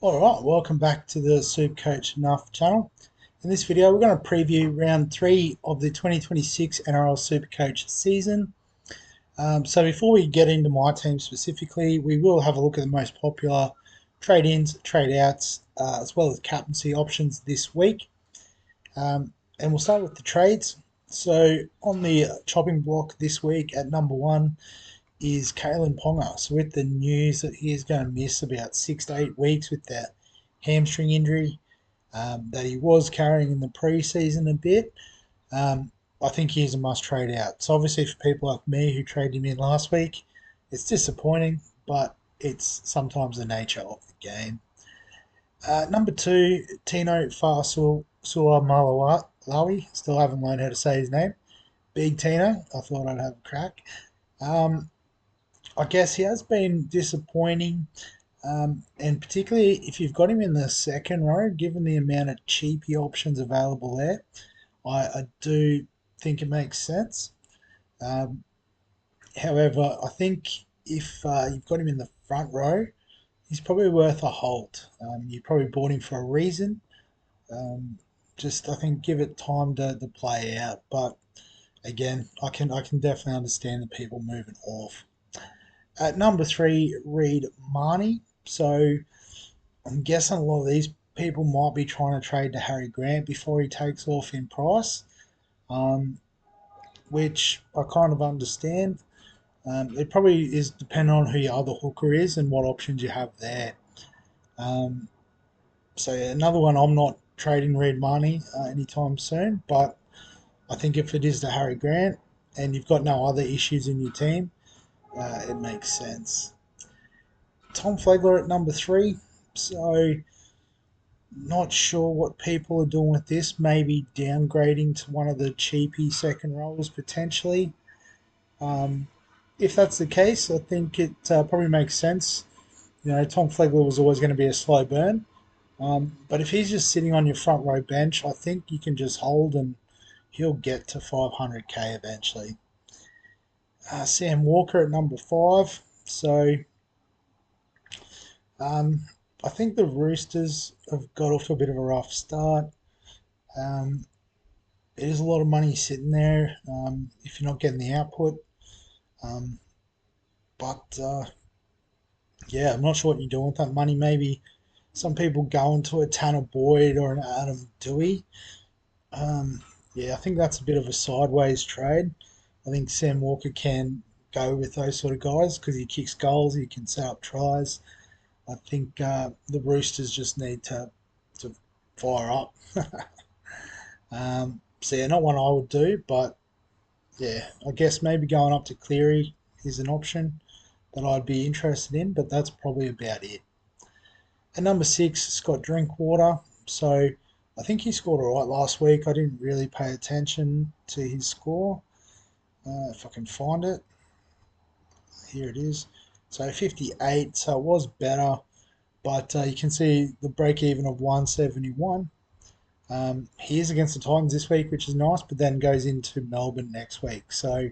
Alright, welcome back to the SuperCoach Enough channel. In this video we're going to preview round 3 of the 2026 NRL SuperCoach season. So before we get into my team specifically, we will have a look at the most popular trade-ins, trade-outs, as well as captaincy options this week. And we'll start with the trades. So on the chopping block this week at number 1 is Kalen Ponga. So with the news that he is going to miss about 6 to 8 weeks with that hamstring injury that he was carrying in the preseason a bit, I think he is a must trade out. So obviously for people like me who traded him in last week, it's disappointing, but it's sometimes the nature of the game. Number 2, Tino Fa'asuamaleaui. Still haven't learned how to say his name. Big Tino. I thought I'd have a crack. I guess he has been disappointing, and particularly if you've got him in the second row, given the amount of cheapy options available there, I do think it makes sense. However, I think if you've got him in the front row, he's probably worth a hold. You probably bought him for a reason. Just I think give it time to play out. But again, I can definitely understand the people moving off. At number 3, Reed Marnie. So I'm guessing a lot of these people might be trying to trade to Harry Grant before he takes off in price, which I kind of understand. It probably is depending on who your other hooker is and what options you have there. So another one, I'm not trading Reed Marnie anytime soon, but I think if it is to Harry Grant and you've got no other issues in your team, it makes sense. Tom Flegler at number 3. So not sure what people are doing with this. Maybe downgrading to one of the cheapy second rows potentially. If that's the case, I think it probably makes sense. You know, Tom Flegler was always going to be a slow burn. But if he's just sitting on your front row bench, I think you can just hold and he'll get to 500k eventually. Sam Walker at number 5. So I think the Roosters have got off to a bit of a rough start. It is a lot of money sitting there if you're not getting the output. Yeah, I'm not sure what you're doing with that money. Maybe some people go into a Tanner Boyd or an Adam Dewey. Yeah, I think that's a bit of a sideways trade. I think Sam Walker can go with those sort of guys because he kicks goals, he can set up tries. I think the Roosters just need to fire up. So yeah, not one I would do, but yeah, I guess maybe going up to Cleary is an option that I'd be interested in, but that's probably about it. At number 6, Scott Drinkwater. So I think he scored all right last week. I didn't really pay attention to his score. If I can find it. Here it is. So 58, so it was better, but you can see the break even of 171. He is against the Titans this week, which is nice, but then goes into Melbourne next week. So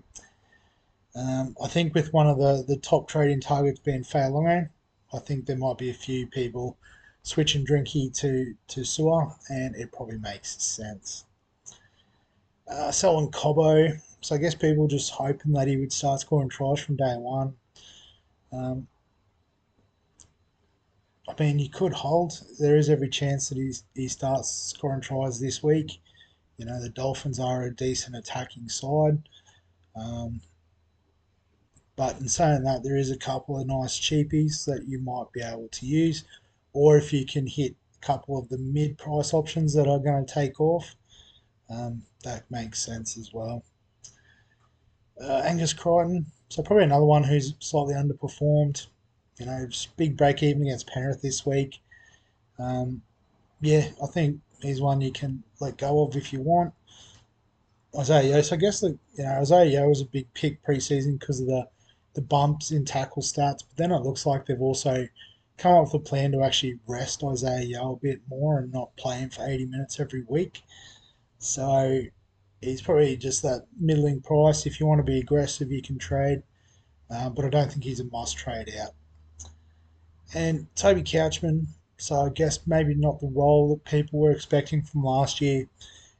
I think with one of the top trading targets being Fa'alongo, I think there might be a few people switching Drinky to Sewer, and it probably makes sense. Selling Cobbo, so I guess people just hoping that he would start scoring tries from day one. I mean, you could hold. There is every chance that he starts scoring tries this week. You know, the Dolphins are a decent attacking side. But in saying that, there is a couple of nice cheapies that you might be able to use. Or if you can hit a couple of the mid-price options that are going to take off, that makes sense as well. Angus Crichton, so probably another one who's slightly underperformed. You know, just big break even against Penrith this week. Yeah, I think he's one you can let go of if you want. Isaiah Yeo, so I guess Isaiah Yeo was a big pick preseason because of the bumps in tackle stats, but then it looks like they've also come up with a plan to actually rest Isaiah Yeo a bit more and not play him for 80 minutes every week. So He's probably just that middling price. If you want to be aggressive, you can trade, but I don't think he's a must trade out. And Toby Couchman, so I guess maybe not the role that people were expecting from last year.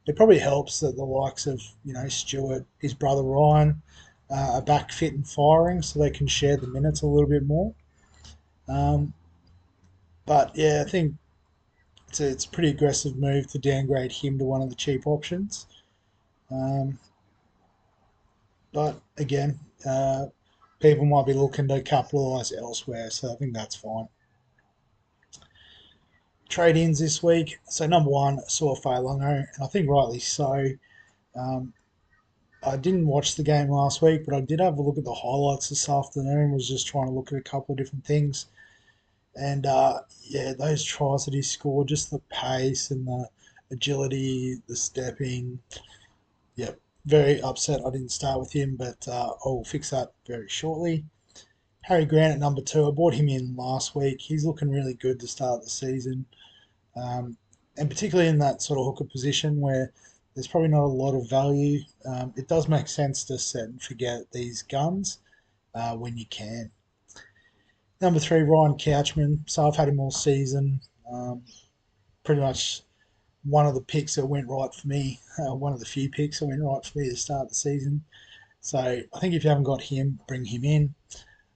It probably helps that the likes of Stewart, his brother Ryan, are back fit and firing, so they can share the minutes a little bit more. Um, but yeah, I think it's a pretty aggressive move to downgrade him to one of the cheap options. Um, but again, people might be looking to capitalise elsewhere, so I think that's fine. Trade ins this week. So number one, saw Failungo, and I think rightly so. Um, I didn't watch the game last week, but I did have a look at the highlights this afternoon. Was just trying to look at a couple of different things, and yeah, those tries that he scored, just the pace and the agility, the stepping. Yep, very upset I didn't start with him, but I'll fix that very shortly. Harry Grant at number two. I bought him in last week. He's looking really good to start the season, and particularly in that sort of hooker position where there's probably not a lot of value. It does make sense to set and forget these guns when you can. Number three, Ryan Couchman. So I've had him all season. Um, Pretty much one of the picks that went right for me. One of the few picks that went right for me to start the season. So I think if you haven't got him, bring him in.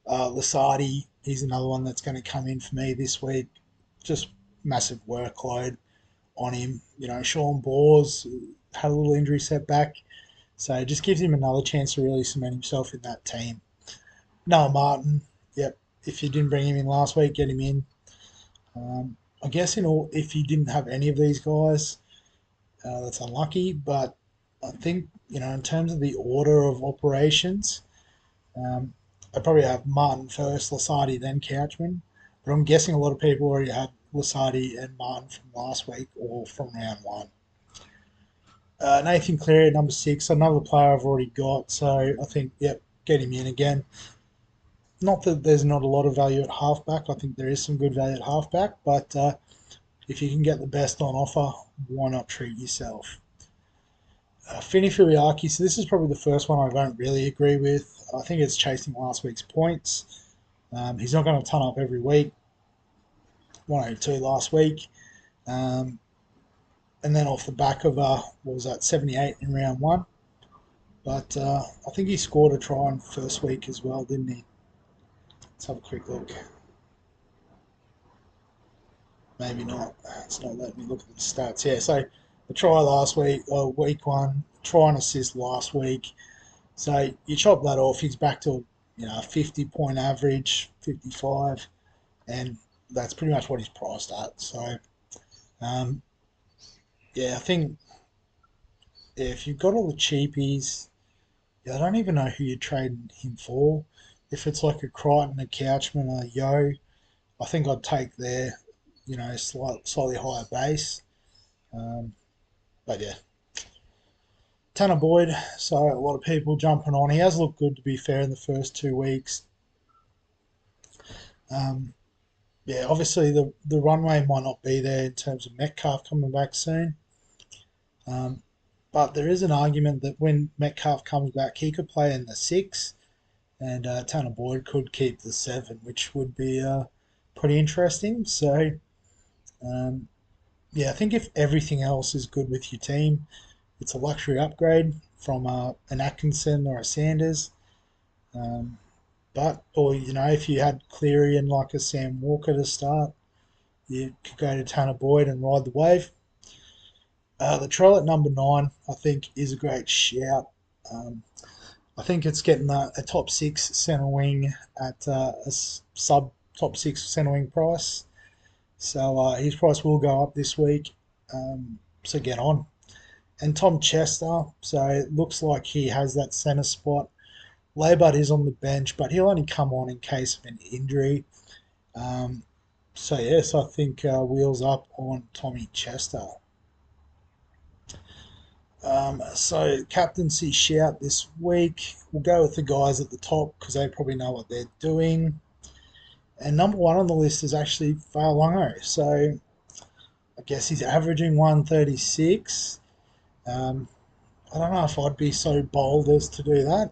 Lasardi, he's another one that's going to come in for me this week. Just massive workload on him. Sean Bors had a little injury setback, so it just gives him another chance to really cement himself in that team. Noah Martin, yep. If you didn't bring him in last week, get him in. I guess if you didn't have any of these guys, that's unlucky. But I think in terms of the order of operations, um, I probably have Martin first, Lasardi, then Couchman. But I'm guessing a lot of people already had Lasardi and Martin from last week or from round one. Nathan Cleary at number six, another player I've already got. So I think, yep, get him in again. Not that there's not a lot of value at halfback. I think there is some good value at halfback. But if you can get the best on offer, why not treat yourself? Fini Filiaki, so this is probably the first one I don't really agree with. I think it's chasing last week's points. He's not going to ton up every week. 102 last week. Um, and then off the back of, what was that, 78 in round one. But I think he scored a try in first week as well, didn't he? Let's have a quick look. Maybe not. It's not letting me look at the stats. Yeah, so the try last week, week one, try and assist last week. So you chop that off, he's back to a 50-point average, 55, and that's pretty much what he's priced at. So um, yeah, I think if you've got all the cheapies, yeah, I don't even know who you're trading him for. If it's like a Crichton, a Couchman, a Yo, I think I'd take their slightly higher base. Um, but yeah, Tanner Boyd. So a lot of people jumping on. He has looked good, to be fair, in the first 2 weeks. Um, yeah, obviously the runway might not be there in terms of Metcalf coming back soon. But there is an argument that when Metcalf comes back, he could play in the six, and Tanner Boyd could keep the seven, which would be pretty interesting. So, um, yeah, I think if everything else is good with your team, it's a luxury upgrade from an Atkinson or a Sanders. Um, or if you had Cleary and like a Sam Walker to start, you could go to Tanner Boyd and ride the wave. The Latrell at number nine, I think, is a great shout. Um, I think it's getting a top six centre wing at a sub top six centre wing price. So his price will go up this week. So get on. And Tom Chester, so it looks like he has that centre spot. Laybud is on the bench, but he'll only come on in case of an injury. Um, so yes, I think wheels up on Tommy Chester. So captaincy shout this week. We'll go with the guys at the top because they probably know what they're doing. And number one on the list is actually Failungo. So I guess he's averaging 136. Um, I don't know if I'd be so bold as to do that.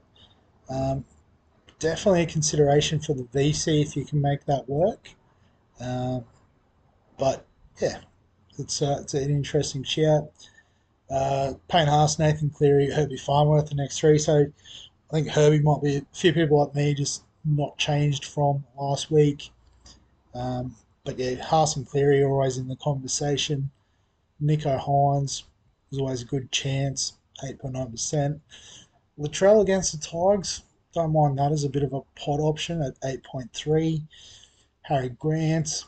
Um, Definitely a consideration for the VC if you can make that work. Um, but yeah, it's an interesting shout. Payne Haas, Nathan Cleary, Herbie Farnworth, the next three. So I think Herbie might be a few people like me just not changed from last week. But yeah, Haas and Cleary are always in the conversation. Nico Hines is always a good chance, 8.9%. Latrell against the Tigers, don't mind that as a bit of a pot option at 8.3. Harry Grant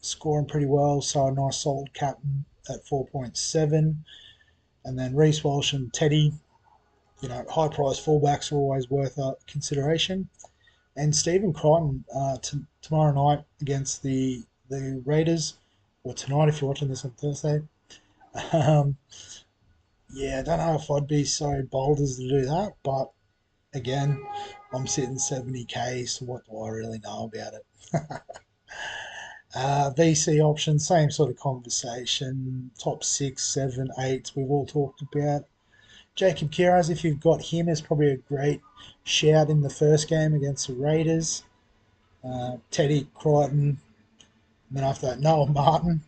scoring pretty well, so a nice solid captain at 4.7. And then Reece Walsh and Teddy, high price fullbacks are always worth a consideration. And Stephen Crichton tomorrow night against the Raiders, or tonight if you're watching this on Thursday. Um, yeah, I don't know if I'd be so bold as to do that, but again, I'm sitting 70k, so what do I really know about it? VC options, same sort of conversation. Top six, seven, eight, we've all talked about. Jacob Kiraz, if you've got him, is probably a great shout in the first game against the Raiders. Teddy Crichton, and then after that, Noah Martin.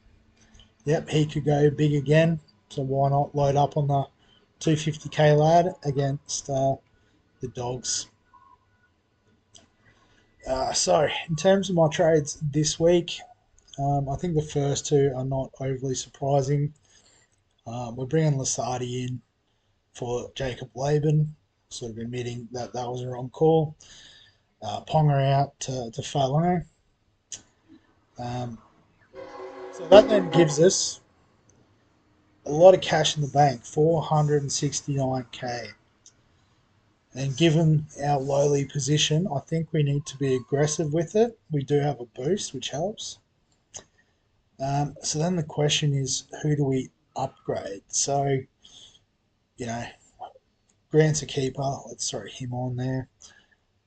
Yep, he could go big again. So why not load up on the 250k lad against the Dogs? So, in terms of my trades this week, I think the first two are not overly surprising. We're bringing Lasardi in for Jacob Laban, sort of admitting that that was a wrong call. Ponga out to Falano. Um, so that then gives us a lot of cash in the bank, 469k. And given our lowly position, I think we need to be aggressive with it. We do have a boost, which helps. So then the question is, who do we upgrade? So, you know, Grant's a keeper. Let's throw him on there.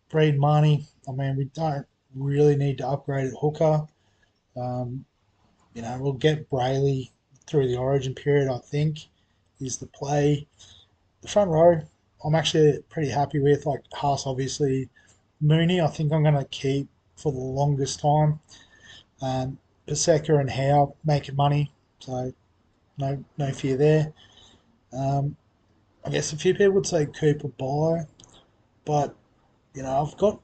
Breed money. I mean, we don't really need to upgrade at hooker. Um, we'll get Brayley through the origin period, I think, is the play. The front row, I'm actually pretty happy with. Like Haas, obviously. Mooney, I think I'm going to keep for the longest time. Paseka and Howe making money, so no fear there. Um, I guess a few people would say Cooper buy, but I've got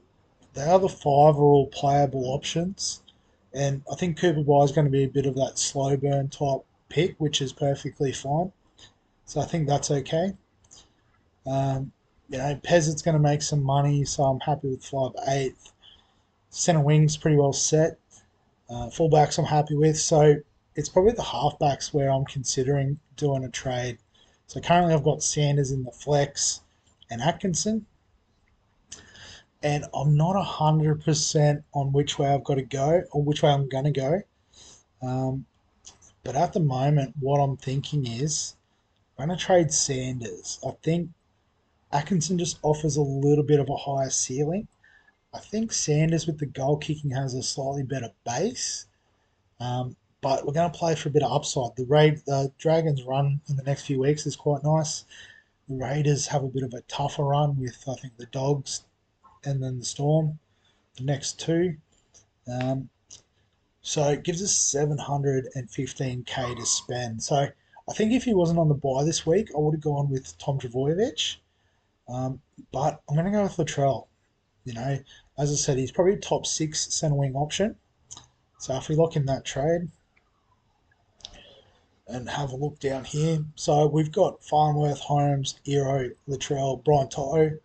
the other five are all playable options, and I think Cooper buy is going to be a bit of that slow burn type pick, which is perfectly fine. So I think that's okay. Peasant's going to make some money, so I'm happy with 5/8. Centre wing's pretty well set. Fullbacks I'm happy with, so it's probably the halfbacks where I'm considering doing a trade. So currently I've got Sanders in the flex and Atkinson, and I'm not 100% on which way I've got to go or which way I'm going to go. Um, but at the moment, what I'm thinking is I'm going to trade Sanders. I think Atkinson just offers a little bit of a higher ceiling. I think Sanders with the goal kicking has a slightly better base. But we're going to play for a bit of upside. The Dragons' run in the next few weeks is quite nice. The Raiders have a bit of a tougher run with, I think, the Dogs and then the Storm, the next two. Um, so it gives us 715k to spend. So I think if he wasn't on the buy this week, I would have gone with Tom Trbojevic. But I'm going to go with Latrell. As I said, he's probably top six centre wing option. So if we lock in that trade, and have a look down here. So we've got Farnworth, Holmes, Eero, Latrell, Brian Toto.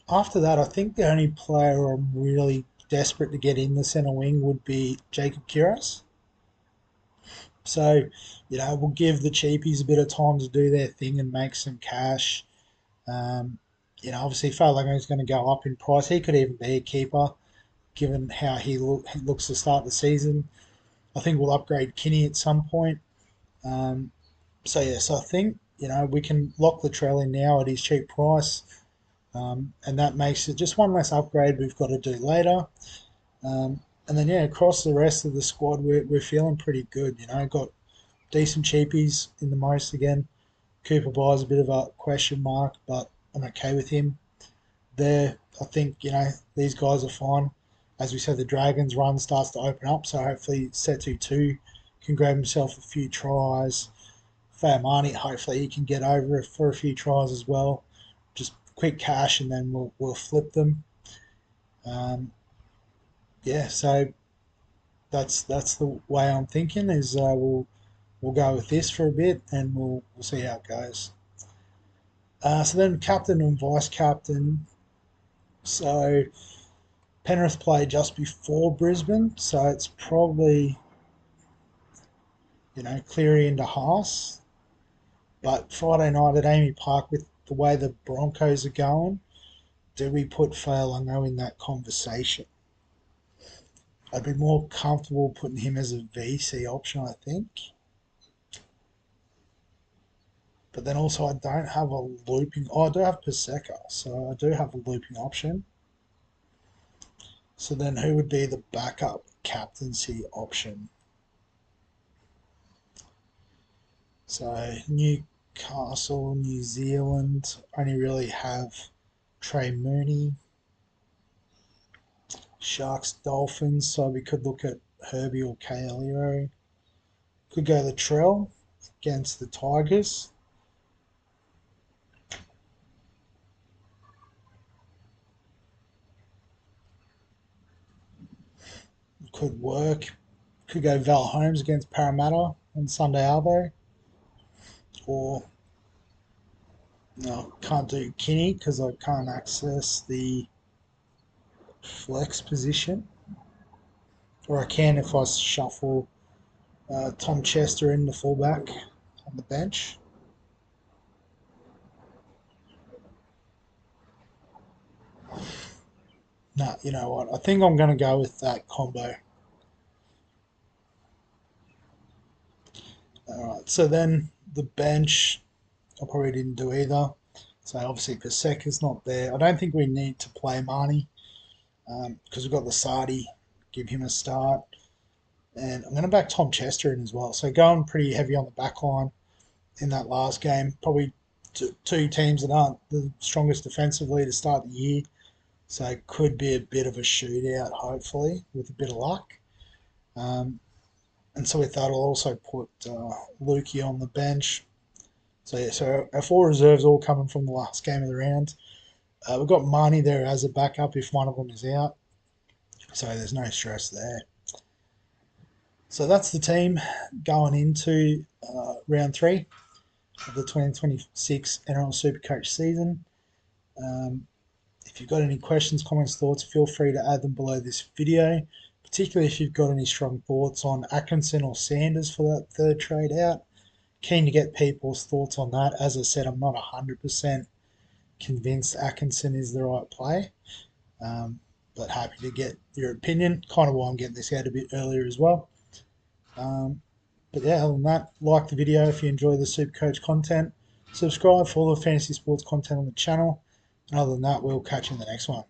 After that, I think the only player I'm really desperate to get in the centre wing would be Jacob Kiras. So, we'll give the cheapies a bit of time to do their thing and make some cash. Obviously, Falago is going to go up in price. He could even be a keeper, given how he looks to start the season. I think we'll upgrade Kinney at some point. So I think we can lock Latrell in now at his cheap price, and that makes it just one less upgrade we've got to do later. And then across the rest of the squad, we're feeling pretty good. Got decent cheapies in the most again. Cooper Bye's a bit of a question mark, but I'm okay with him there. I think, these guys are fine. As we said, the Dragons run starts to open up, so hopefully Setu 2 can grab himself a few tries. Fayamani, hopefully he can get over it for a few tries as well. Just quick cash, and then we'll flip them. So that's the way I'm thinking. Is we'll go with this for a bit, and we'll see how it goes. So then captain and vice captain. So Penrith play just before Brisbane, so it's probably Cleary into Haas. But Friday night at Amy Park, with the way the Broncos are going, do we put Fa'alongo in that conversation? I'd be more comfortable putting him as a VC option, I think. But then also I don't have a looping. Oh, I do have Paseka, so I do have a looping option. So then who would be the backup captaincy option? So Newcastle, New Zealand only really have Trey Mooney. Sharks, Dolphins, so we could look at Herbie or Kaelio. Could go Latrell against the Tigers. Could work. Could go Val Holmes against Parramatta on Sunday Arvo. Or no, can't do Kinney because I can't access the flex position. Or I can if I shuffle Tom Chester in the fullback on the bench. No, you know what? I think I'm going to go with that combo. Alright, so then the bench, I probably didn't do either. So obviously Paseka's not there. I don't think we need to play Marnie because we've got Lasardi, give him a start. And I'm going to back Tom Chester in as well. So going pretty heavy on the back line in that last game. Probably two teams that aren't the strongest defensively to start the year. So it could be a bit of a shootout, hopefully, with a bit of luck. And so with that, I'll also put Lukey on the bench. So yeah, so our four reserves all coming from the last game of the round. We've got Marnie there as a backup if one of them is out. So there's no stress there. So that's the team going into round 3 of the 2026 NRL SuperCoach season. If you've got any questions, comments, thoughts, feel free to add them below this video, particularly if you've got any strong thoughts on Atkinson or Sanders for that third trade out. Keen to get people's thoughts on that. As I said, I'm not 100% convinced Atkinson is the right play, but happy to get your opinion. Kind of why I'm getting this out a bit earlier as well. But yeah, other than that, like the video if you enjoy the SuperCoach content. Subscribe for all the fantasy sports content on the channel. And other than that, we'll catch you in the next one.